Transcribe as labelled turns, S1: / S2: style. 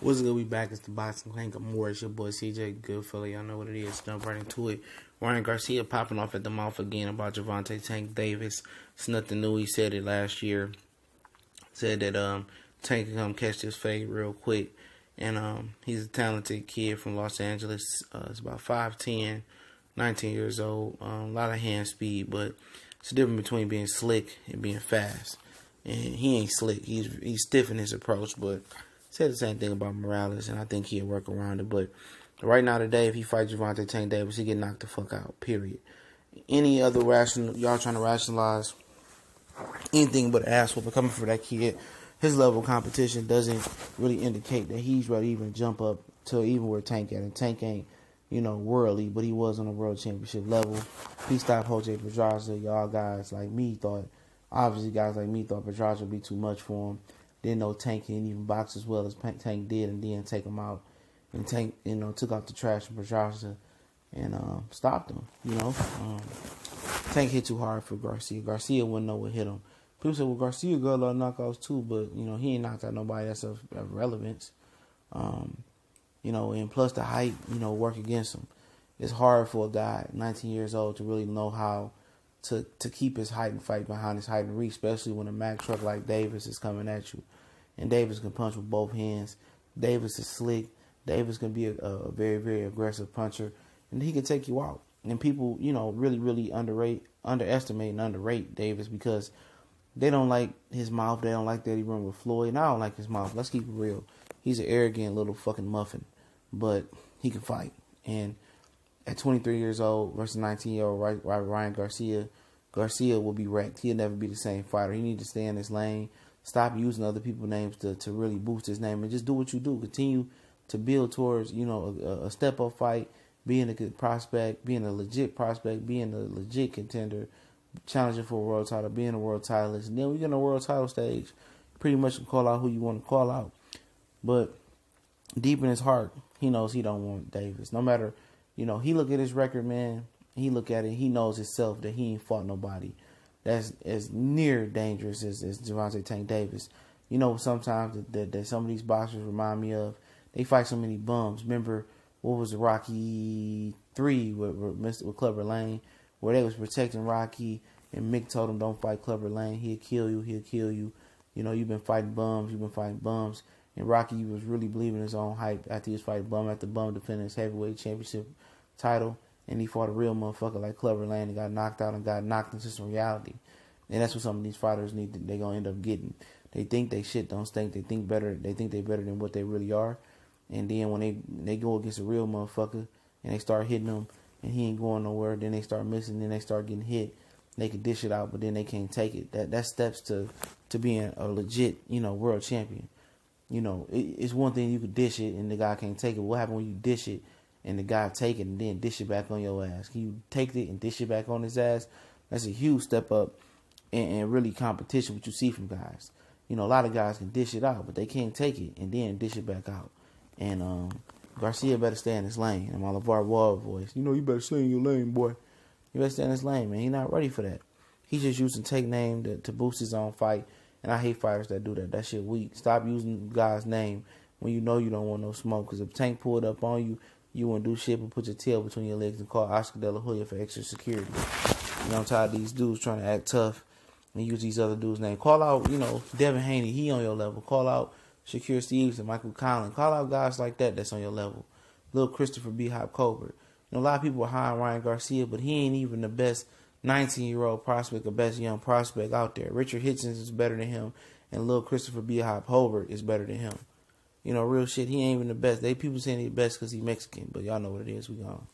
S1: What's good? We back. It's the Boxing Clank. More. It's your boy CJ Goodfella. Y'all know what it is. Jump right into it. Ryan Garcia popping off at the mouth again about Gervonta Tank Davis. It's nothing new. He said it last year. Said that Tank can come catch this fade real quick. And he's a talented kid from Los Angeles. He's about 5'10", 19 years old. A lot of hand speed, but it's the difference between being slick and being fast. And he ain't slick. He's stiff in his approach, but said the same thing about Morales, and I think he'll work around it. But right now today, if he fights Gervonta Tank Davis, he get knocked the fuck out, period. Any other y'all trying to rationalize anything but ass whooping coming for that kid, his level of competition doesn't really indicate that he's ready to even jump up to even where Tank at. And Tank ain't, worldly, but he was on a world championship level. He stopped Jose Pedraza. Y'all guys like me thought Pedraza would be too much for him. Didn't know Tank can even box as well as Tank did, and then take him out. And Tank, took out the trash from Pedraza and stopped him. Tank hit too hard for Garcia. Garcia wouldn't know what hit him. People say, well, Garcia got a lot of knockouts too, but he ain't knocked out nobody that's of relevance. And plus the height, work against him. It's hard for a guy 19 years old to really know how to keep his height and fight behind his height and reach, especially when a Mack truck like Davis is coming at you. And Davis can punch with both hands. Davis is slick. Davis can be a very, very aggressive puncher. And he can take you out. And people, really, really underestimate and underrate Davis because they don't like his mouth. They don't like that he run with Floyd. And I don't like his mouth. Let's keep it real. He's an arrogant little fucking muffin. But he can fight. And at 23 years old versus 19-year-old Ryan Garcia, Garcia will be wrecked. He'll never be the same fighter. He needs to stay in his lane. Stop using other people's names to really boost his name, and just do what you do. Continue to build towards, a step-up fight, being a good prospect, being a legit prospect, being a legit contender, challenging for a world title, being a world titleist. And then we get on a world title stage, pretty much can call out who you want to call out. But deep in his heart, he knows he don't want Davis. No matter, he look at his record, man. He look at it. He knows himself that he ain't fought nobody that's as near dangerous as Gervonta Tank Davis. Sometimes that some of these boxers remind me of. They fight so many bums. Remember, what was the Rocky 3 with Clubber Lane, where they was protecting Rocky, and Mick told him, don't fight Clubber Lane. He'll kill you. He'll kill you. You've been fighting bums. And Rocky was really believing his own hype after he was fighting bum after bum, defending his heavyweight championship title. And he fought a real motherfucker like Clubber Lane and got knocked out and got knocked into some reality. And that's what some of these fighters need. They're going to end up getting. They think they shit don't stink. They think better. They think they're better than what they really are. And then when they go against a real motherfucker and they start hitting him and he ain't going nowhere, then they start missing, then they start getting hit. They can dish it out, but then they can't take it. That steps to being a legit, world champion. It's one thing you could dish it and the guy can't take it. What happens when you dish it and the guy take it and then dish it back on your ass? Can you take it and dish it back on his ass? That's a huge step up and really competition, what you see from guys. A lot of guys can dish it out, but they can't take it and then dish it back out. And Garcia better stay in his lane. And my LeVar Ball voice, you better stay in your lane, boy. You better stay in his lane, man. He's not ready for that. He's just using Tank name to boost his own fight. And I hate fighters that do that. That shit weak. Stop using God's name when you know you don't want no smoke. Because if Tank pulled up on you, you wouldn't do shit but put your tail between your legs and call Oscar De La Hoya for extra security. I'm tired of these dudes trying to act tough and use these other dudes' names. Call out, Devin Haney. He on your level. Call out Shakur Stevenson, Michael Collins. Call out guys like that's on your level. Little Christopher B. Hop Colbert. A lot of people are high on Ryan Garcia, but he ain't even the best 19-year-old prospect or best young prospect out there. Richard Hitchens is better than him, and little Christopher B. Hop Colbert is better than him. Real shit, he ain't even the best. People saying he's the best because he's Mexican, but y'all know what it is. We gone.